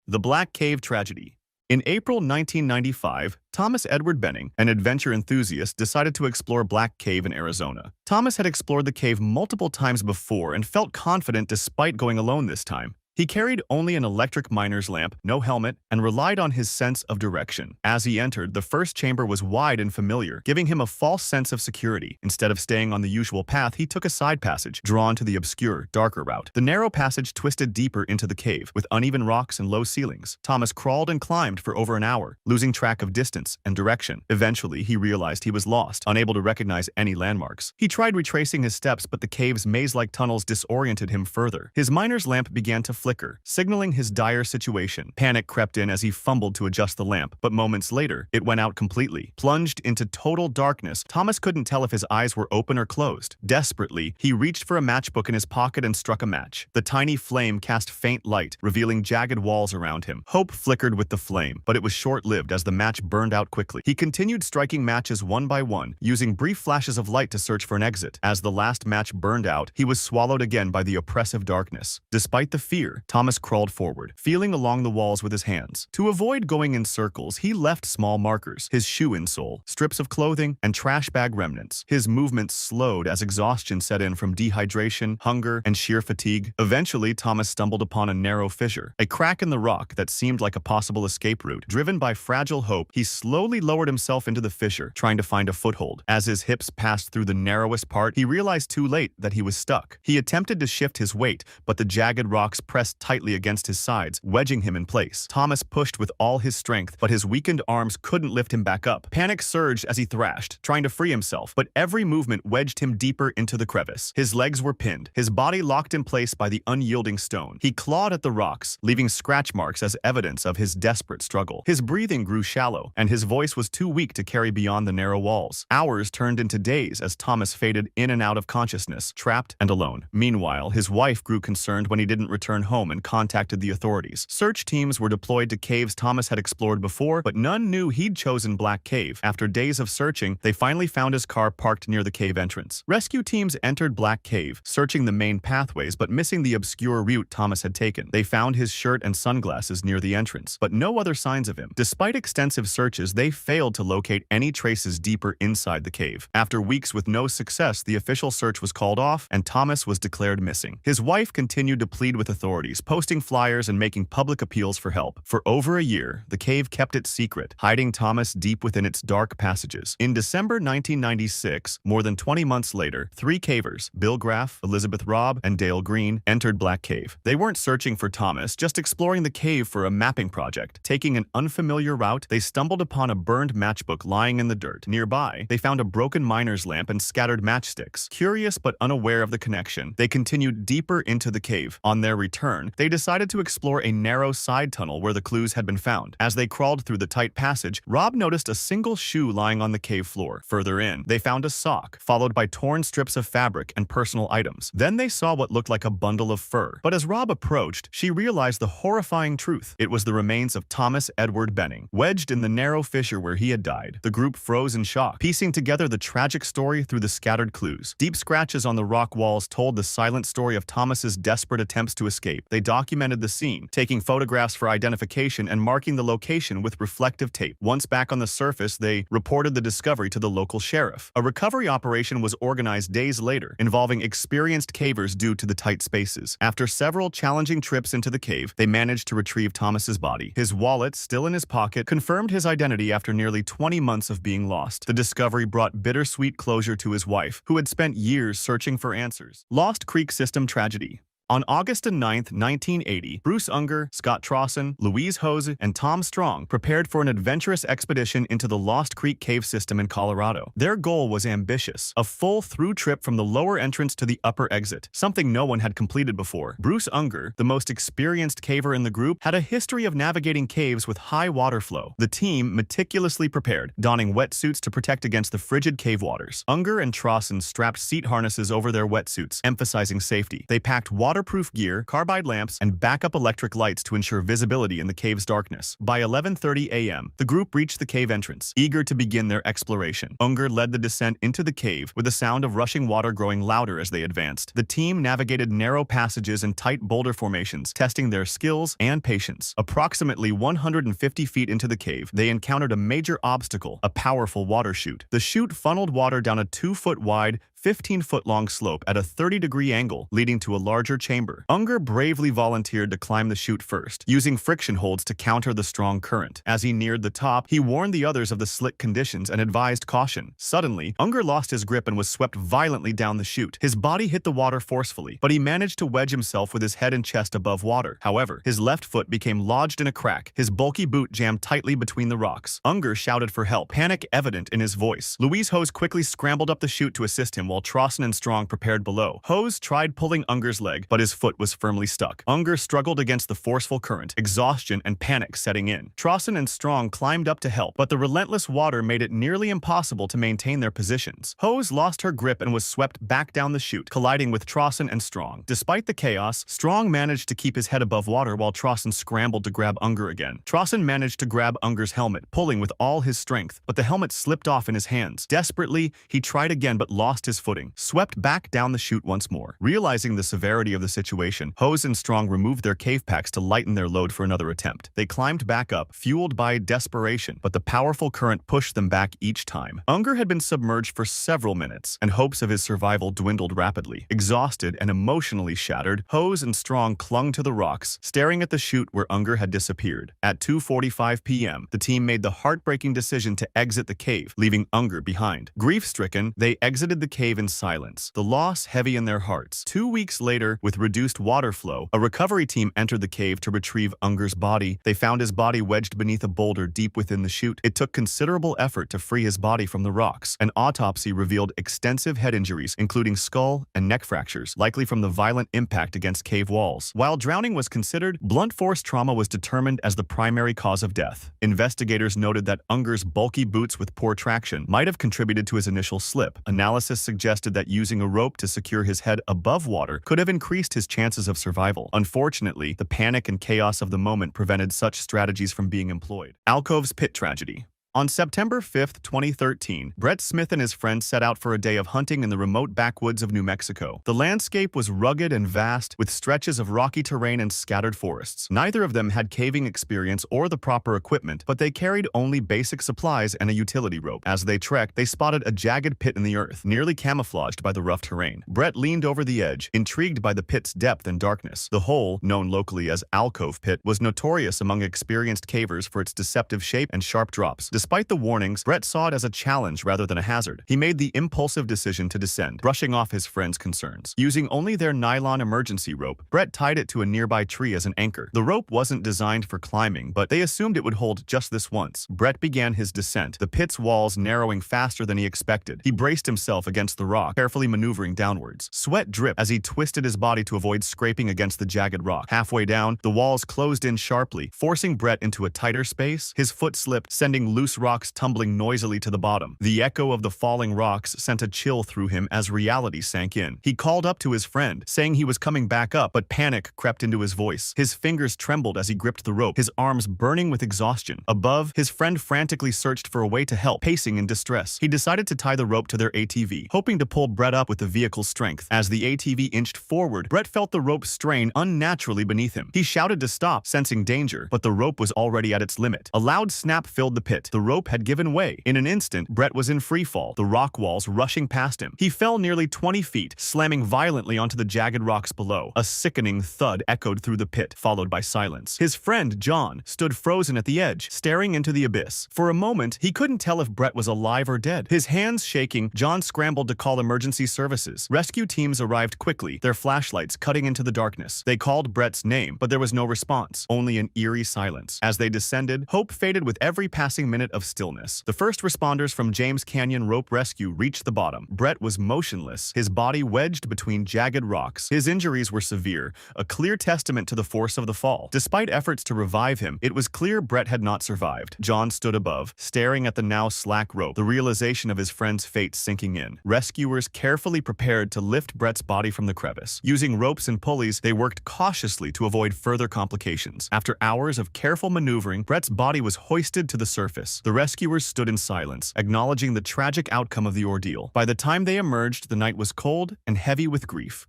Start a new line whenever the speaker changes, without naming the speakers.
The Black Cave Tragedy. In April 1995, Thomas Edward Benning, an adventure enthusiast, decided to explore Black Cave in Arizona. Thomas had explored the cave multiple times before and felt confident despite going alone this time. He carried only an electric miner's lamp, no helmet, and relied on his sense of direction. As he entered, the first chamber was wide and familiar, giving him a false sense of security. Instead of staying on the usual path, he took a side passage, drawn to the obscure, darker route. The narrow passage twisted deeper into the cave, with uneven rocks and low ceilings. Thomas crawled and climbed for over an hour, losing track of distance and direction. Eventually, he realized he was lost, unable to recognize any landmarks. He tried retracing his steps, but the cave's maze-like tunnels disoriented him further. His miner's lamp began to flicker, signaling his dire situation. Panic crept in as he fumbled to adjust the lamp, but moments later, it went out completely. Plunged into total darkness, Thomas couldn't tell if his eyes were open or closed. Desperately, he reached for a matchbook in his pocket and struck a match. The tiny flame cast faint light, revealing jagged walls around him. Hope flickered with the flame, but it was short-lived as the match burned out quickly. He continued striking matches one by one, using brief flashes of light to search for an exit. As the last match burned out, he was swallowed again by the oppressive darkness. Despite the fear, Thomas crawled forward, feeling along the walls with his hands. To avoid going in circles, he left small markers, his shoe insole, strips of clothing, and trash bag remnants. His movements slowed as exhaustion set in from dehydration, hunger, and sheer fatigue. Eventually, Thomas stumbled upon a narrow fissure, a crack in the rock that seemed like a possible escape route. Driven by fragile hope, he slowly lowered himself into the fissure, trying to find a foothold. As his hips passed through the narrowest part, he realized too late that he was stuck. He attempted to shift his weight, but the jagged rocks pressed tightly against his sides, wedging him in place. Thomas pushed with all his strength, but his weakened arms couldn't lift him back up. Panic surged as he thrashed, trying to free himself, but every movement wedged him deeper into the crevice. His legs were pinned, his body locked in place by the unyielding stone. He clawed at the rocks, leaving scratch marks as evidence of his desperate struggle. His breathing grew shallow, and his voice was too weak to carry beyond the narrow walls. Hours turned into days as Thomas faded in and out of consciousness, trapped and alone. Meanwhile, his wife grew concerned when he didn't return home and contacted the authorities. Search teams were deployed to caves Thomas had explored before, but none knew he'd chosen Black Cave. After days of searching, they finally found his car parked near the cave entrance. Rescue teams entered Black Cave, searching the main pathways but missing the obscure route Thomas had taken. They found his shirt and sunglasses near the entrance, but no other signs of him. Despite extensive searches, they failed to locate any traces deeper inside the cave. After weeks with no success, the official search was called off and Thomas was declared missing. His wife continued to plead with authorities, posting flyers and making public appeals for help. For over a year, the cave kept its secret, hiding Thomas deep within its dark passages. In December 1996, more than 20 months later, 3 cavers, Bill Graff, Elizabeth Robb, and Dale Green, entered Black Cave. They weren't searching for Thomas, just exploring the cave for a mapping project. Taking an unfamiliar route, they stumbled upon a burned matchbook lying in the dirt. Nearby, they found a broken miner's lamp and scattered matchsticks. Curious but unaware of the connection, they continued deeper into the cave. On their return, they decided to explore a narrow side tunnel where the clues had been found. As they crawled through the tight passage, Rob noticed a single shoe lying on the cave floor. Further in, they found a sock, followed by torn strips of fabric and personal items. Then they saw what looked like a bundle of fur. But as Rob approached, she realized the horrifying truth. It was the remains of Thomas Edward Benning, wedged in the narrow fissure where he had died. The group froze in shock, piecing together the tragic story through the scattered clues. Deep scratches on the rock walls told the silent story of Thomas's desperate attempts to escape. They documented the scene, taking photographs for identification and marking the location with reflective tape. Once back on the surface, they reported the discovery to the local sheriff. A recovery operation was organized days later, involving experienced cavers due to the tight spaces. After several challenging trips into the cave, they managed to retrieve Thomas's body. His wallet, still in his pocket, confirmed his identity after nearly 20 months of being lost. The discovery brought bittersweet closure to his wife, who had spent years searching for answers. Lost Creek System Tragedy. On August 9, 1980, Bruce Unger, Scott Trosson, Louise Hose, and Tom Strong prepared for an adventurous expedition into the Lost Creek Cave System in Colorado. Their goal was ambitious, a full through trip from the lower entrance to the upper exit, something no one had completed before. Bruce Unger, the most experienced caver in the group, had a history of navigating caves with high water flow. The team meticulously prepared, donning wetsuits to protect against the frigid cave waters. Unger and Trosson strapped seat harnesses over their wetsuits, emphasizing safety. They packed water waterproof gear, carbide lamps, and backup electric lights to ensure visibility in the cave's darkness. By 11:30 a.m., the group reached the cave entrance, eager to begin their exploration. Unger led the descent into the cave, with the sound of rushing water growing louder as they advanced. The team navigated narrow passages and tight boulder formations, testing their skills and patience. Approximately 150 feet into the cave, they encountered a major obstacle, a powerful water chute. The chute funneled water down a 2-foot-wide, 15-foot-long slope at a 30-degree angle, leading to a larger chamber. Unger bravely volunteered to climb the chute first, using friction holds to counter the strong current. As he neared the top, he warned the others of the slick conditions and advised caution. Suddenly, Unger lost his grip and was swept violently down the chute. His body hit the water forcefully, but he managed to wedge himself with his head and chest above water. However, his left foot became lodged in a crack, his bulky boot jammed tightly between the rocks. Unger shouted for help, panic evident in his voice. Louise Hose quickly scrambled up the chute to assist him while Trosson and Strong prepared below. Hose tried pulling Unger's leg, but his foot was firmly stuck. Unger struggled against the forceful current, exhaustion and panic setting in. Trosson and Strong climbed up to help, but the relentless water made it nearly impossible to maintain their positions. Hose lost her grip and was swept back down the chute, colliding with Trosson and Strong. Despite the chaos, Strong managed to keep his head above water while Trosson scrambled to grab Unger again. Trosson managed to grab Unger's helmet, pulling with all his strength, but the helmet slipped off in his hands. Desperately, he tried again but lost his footing, swept back down the chute once more. Realizing the severity of the situation, Hose and Strong removed their cave packs to lighten their load for another attempt. They climbed back up, fueled by desperation, but the powerful current pushed them back each time. Unger had been submerged for several minutes, and hopes of his survival dwindled rapidly. Exhausted and emotionally shattered, Hose and Strong clung to the rocks, staring at the chute where Unger had disappeared. At 2:45 p.m., the team made the heartbreaking decision to exit the cave, leaving Unger behind. Grief-stricken, they exited the cave in silence, the loss heavy in their hearts. 2 weeks later, with reduced water flow, a recovery team entered the cave to retrieve Unger's body. They found his body wedged beneath a boulder deep within the chute. It took considerable effort to free his body from the rocks. An autopsy revealed extensive head injuries, including skull and neck fractures, likely from the violent impact against cave walls. While drowning was considered, blunt force trauma was determined as the primary cause of death. Investigators noted that Unger's bulky boots with poor traction might have contributed to his initial slip. Analysis suggested that using a rope to secure his head above water could have increased his chances of survival. Unfortunately, the panic and chaos of the moment prevented such strategies from being employed. Alcove's pit tragedy. On September 5, 2013, Brett Smith and his friends set out for a day of hunting in the remote backwoods of New Mexico. The landscape was rugged and vast, with stretches of rocky terrain and scattered forests. Neither of them had caving experience or the proper equipment, but they carried only basic supplies and a utility rope. As they trekked, they spotted a jagged pit in the earth, nearly camouflaged by the rough terrain. Brett leaned over the edge, intrigued by the pit's depth and darkness. The hole, known locally as Alcove Pit, was notorious among experienced cavers for its deceptive shape and sharp drops. Despite the warnings, Brett saw it as a challenge rather than a hazard. He made the impulsive decision to descend, brushing off his friends' concerns. Using only their nylon emergency rope, Brett tied it to a nearby tree as an anchor. The rope wasn't designed for climbing, but they assumed it would hold just this once. Brett began his descent, the pit's walls narrowing faster than he expected. He braced himself against the rock, carefully maneuvering downwards. Sweat dripped as he twisted his body to avoid scraping against the jagged rock. Halfway down, the walls closed in sharply, forcing Brett into a tighter space. His foot slipped, sending loose rocks tumbling noisily to the bottom. The echo of the falling rocks sent a chill through him as reality sank in. He called up to his friend, saying he was coming back up, but panic crept into his voice. His fingers trembled as he gripped the rope, his arms burning with exhaustion. Above, his friend frantically searched for a way to help, pacing in distress. He decided to tie the rope to their ATV, hoping to pull Brett up with the vehicle's strength. As the ATV inched forward, Brett felt the rope strain unnaturally beneath him. He shouted to stop, sensing danger, but the rope was already at its limit. A loud snap filled the pit. The rope had given way. In an instant, Brett was in free fall, the rock walls rushing past him. He fell nearly 20 feet, slamming violently onto the jagged rocks below. A sickening thud echoed through the pit, followed by silence. His friend, John, stood frozen at the edge, staring into the abyss. For a moment, he couldn't tell if Brett was alive or dead. His hands shaking, John scrambled to call emergency services. Rescue teams arrived quickly, their flashlights cutting into the darkness. They called Brett's name, but there was no response, only an eerie silence. As they descended, hope faded with every passing minute of stillness. The first responders from James Canyon Rope Rescue reached the bottom. Brett was motionless, his body wedged between jagged rocks. His injuries were severe, a clear testament to the force of the fall. Despite efforts to revive him, it was clear Brett had not survived. John stood above, staring at the now slack rope, the realization of his friend's fate sinking in. Rescuers carefully prepared to lift Brett's body from the crevice. Using ropes and pulleys, they worked cautiously to avoid further complications. After hours of careful maneuvering, Brett's body was hoisted to the surface. The rescuers stood in silence, acknowledging the tragic outcome of the ordeal. By the time they emerged, the night was cold and heavy with grief.